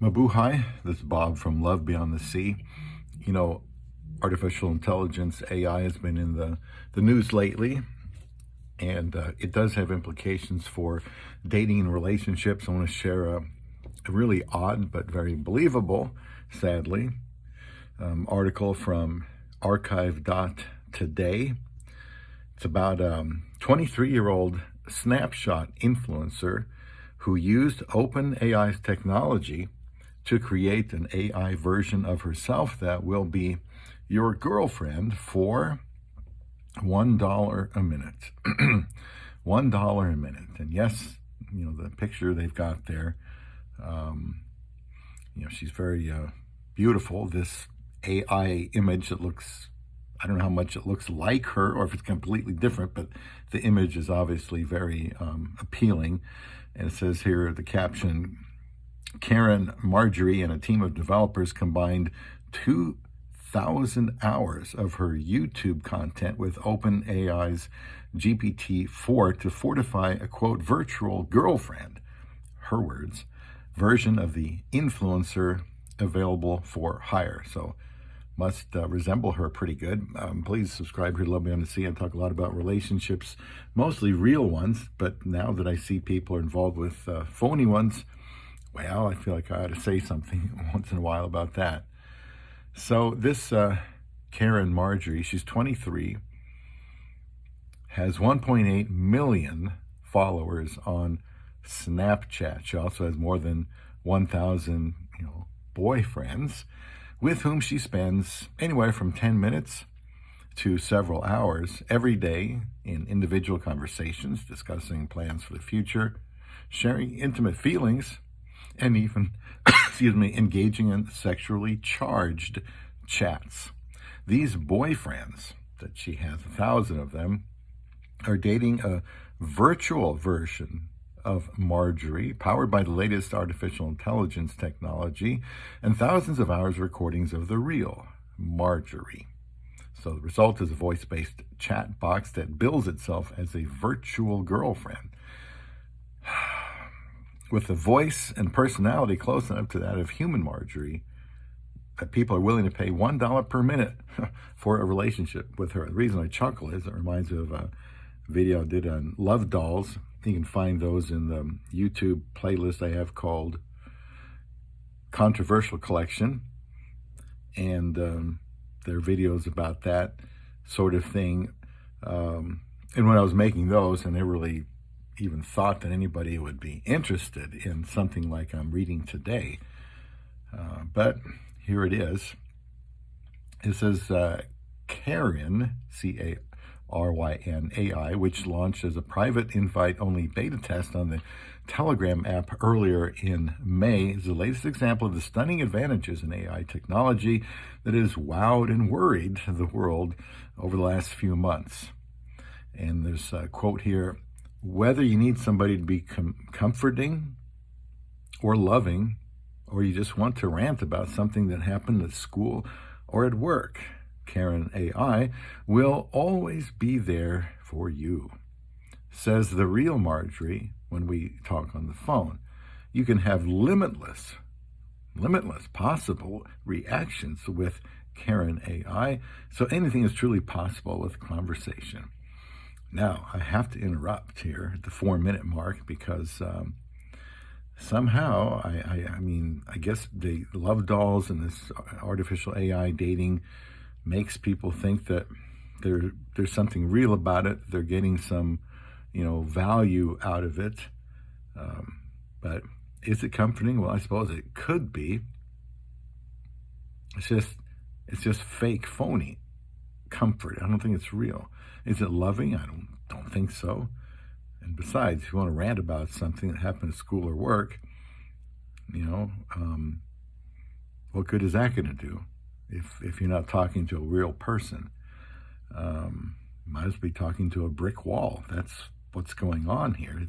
Mabuhay, this is Bob from Love Beyond the Sea. You know, artificial intelligence, AI, has been in the news lately, and it does have implications for dating and relationships. I want to share a really odd but very believable, sadly, article from archive.today. It's about a 23-year-old snapshot influencer who used OpenAI's technology to create an AI version of herself that will be your girlfriend for $1 a minute. $1 a minute. And yes, the picture they've got there, she's very beautiful. This AI image that looks, I don't know how much it looks like her or if it's completely different, but the image is obviously very appealing. And it says here, the caption, Karen Marjorie and a team of developers combined 2,000 hours of her YouTube content with OpenAI's GPT-4 to fortify a, quote, virtual girlfriend, her words, version of the influencer available for hire. So must resemble her pretty good. Please subscribe here to Love Beyond the Sea. I talk a lot about relationships, mostly real ones, but now that I see people are involved with phony ones, well, I feel like I ought to say something once in a while about that. So this Karen Marjorie, she's 23, has 1.8 million followers on Snapchat. She also has more than 1,000, boyfriends with whom she spends anywhere from 10 minutes to several hours every day in individual conversations, discussing plans for the future, sharing intimate feelings, and even, engaging in sexually charged chats. These boyfriends that she has, 1,000 of them, are dating a virtual version of Marjorie, powered by the latest artificial intelligence technology, and thousands of hours recordings of the real Marjorie. So the result is a voice-based chat box that bills itself as a virtual girlfriend, with a voice and personality close enough to that of human Marjorie, that people are willing to pay $1 per minute for a relationship with her. The reason I chuckle is it reminds me of a video I did on love dolls. You can find those in the YouTube playlist I have called Controversial Collection. And there are videos about that sort of thing. And when I was making those, I never really even thought that anybody would be interested in something like I'm reading today. But here it is. It says Karen, CARYN-AI, which launched as a private invite-only beta test on the Telegram app earlier in May, is the latest example of the stunning advantages in AI technology that has wowed and worried the world over the last few months. And there's a quote here, whether you need somebody to be comforting or loving, or you just want to rant about something that happened at school or at work, Karen AI will always be there for you. Says the real Marjorie when we talk on the phone. You can have limitless possible reactions with Karen AI, so anything is truly possible with conversation. Now, I have to interrupt here at the 4-minute mark because somehow, I guess the love dolls and this artificial AI dating makes people think that there's something real about it. They're getting some, value out of it. But is it comforting? Well, I suppose it could be. It's just fake, phony comfort. I don't think it's real. Is it loving? I don't think so. And besides, if you want to rant about something that happened at school or work, what good is that going to do if you're not talking to a real person? Might as well be talking to a brick wall. That's what's going on here.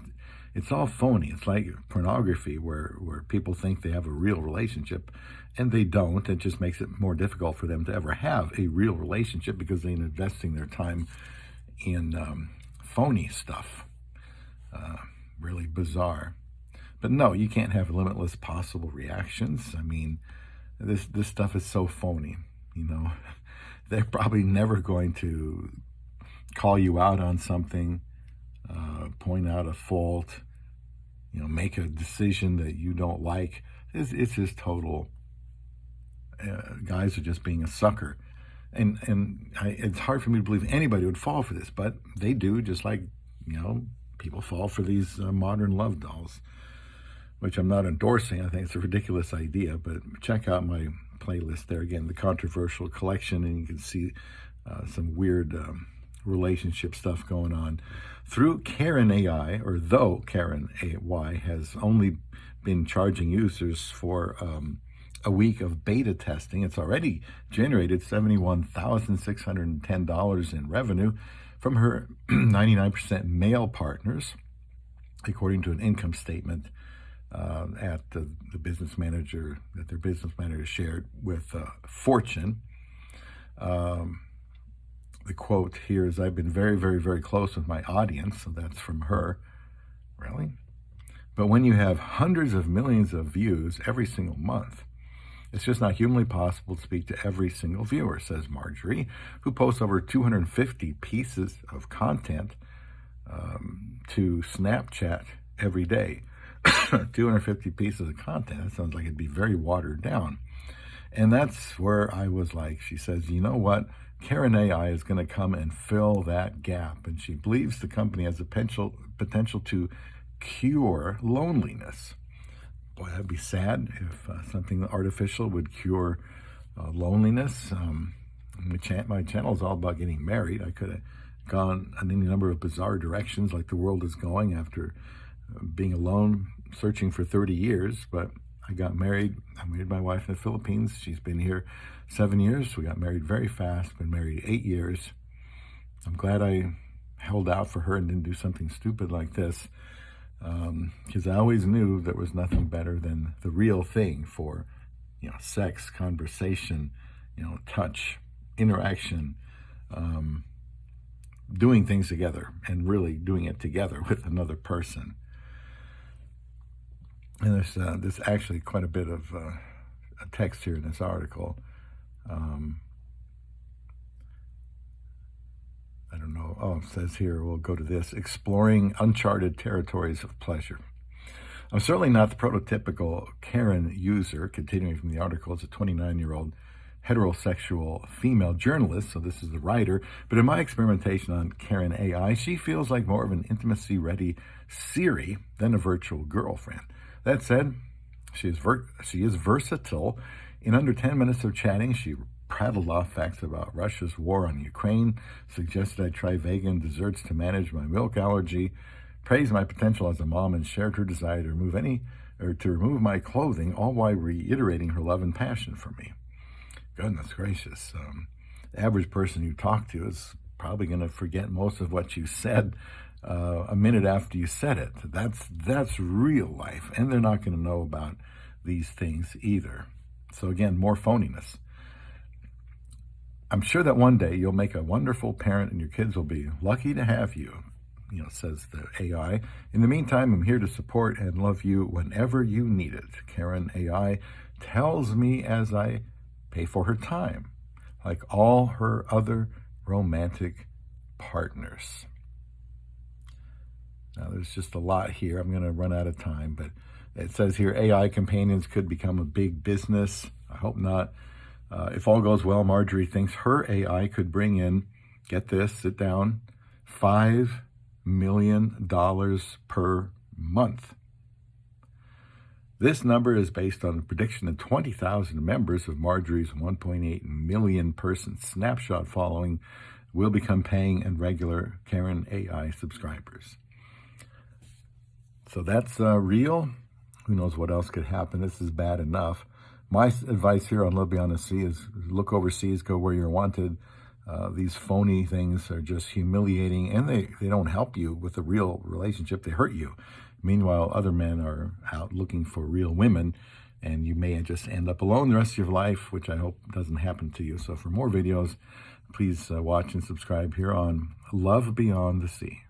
It's all phony. It's like pornography where people think they have a real relationship and they don't. It just makes it more difficult for them to ever have a real relationship because they're investing their time in phony stuff. Really bizarre. But no, you can't have limitless possible reactions. I mean, this stuff is so phony, you know. They're probably never going to call you out on something, point out a fault, you know, make a decision that you don't like. It's just total, guys are just being a sucker. It's hard for me to believe anybody would fall for this, but they do, just like, you know, people fall for these modern love dolls, which I'm not endorsing. I think it's a ridiculous idea, but check out my playlist there. Again, the controversial collection, and you can see some weird relationship stuff going on. Through Karen AI, or though Karen AI has only been charging users for a week of beta testing, it's already generated $71,610 in revenue from her 99% male partners, according to an income statement at the business manager, that their business manager shared with Fortune. The quote here is, "I've been very, very, very close with my audience." So that's from her. Really? But when you have hundreds of millions of views every single month, it's just not humanly possible to speak to every single viewer, says Marjorie, who posts over 250 pieces of content to Snapchat every day. 250 pieces of content. That sounds like it'd be very watered down. And that's where I was like, she says, you know what? Karen AI is going to come and fill that gap. And she believes the company has the potential to cure loneliness. Boy, that'd be sad if something artificial would cure loneliness. My channel is all about getting married. I could have gone in any number of bizarre directions like the world is going after being alone, searching for 30 years, but I got married. I married my wife in the Philippines. She's been here 7 years. We got married very fast, been married 8 years. I'm glad I held out for her and didn't do something stupid like this, because I always knew there was nothing better than the real thing for, you know, sex, conversation, you know, touch, interaction, doing things together, and really doing it together with another person. And there's actually quite a bit of a text here in this article. I don't know. Oh, it says here, we'll go to this, exploring uncharted territories of pleasure. I'm certainly not the prototypical Karen user. Continuing from the article, it's a 29-year-old heterosexual female journalist, so this is the writer. But in my experimentation on Karen AI, she feels like more of an intimacy-ready Siri than a virtual girlfriend. That said, she is versatile. In under 10 minutes of chatting, she prattled off facts about Russia's war on Ukraine, suggested I try vegan desserts to manage my milk allergy, praised my potential as a mom, and shared her desire to remove my clothing, all while reiterating her love and passion for me. Goodness gracious. The average person you talk to is probably going to forget most of what you said a minute after you said it. That's real life, and they're not going to know about these things either. So again, more phoniness. I'm sure that one day you'll make a wonderful parent and your kids will be lucky to have you, says the AI. In the meantime, I'm here to support and love you whenever you need it. Karen AI tells me as I pay for her time, like all her other romantic partners. Now, there's just a lot here. I'm going to run out of time, but it says here AI companions could become a big business. I hope not. If all goes well, Marjorie thinks her AI could bring in, get this, sit down, $5 million per month. This number is based on the prediction that 20,000 members of Marjorie's 1.8 million person snapshot following will become paying and regular Karen AI subscribers. So that's real. Who knows what else could happen? This is bad enough. My advice here on Live Beyond the Sea is look overseas, go where you're wanted. These phony things are just humiliating, and they don't help you with a real relationship. They hurt you. Meanwhile, other men are out looking for real women, and you may just end up alone the rest of your life, which I hope doesn't happen to you. So for more videos, please watch and subscribe here on Love Beyond the Sea.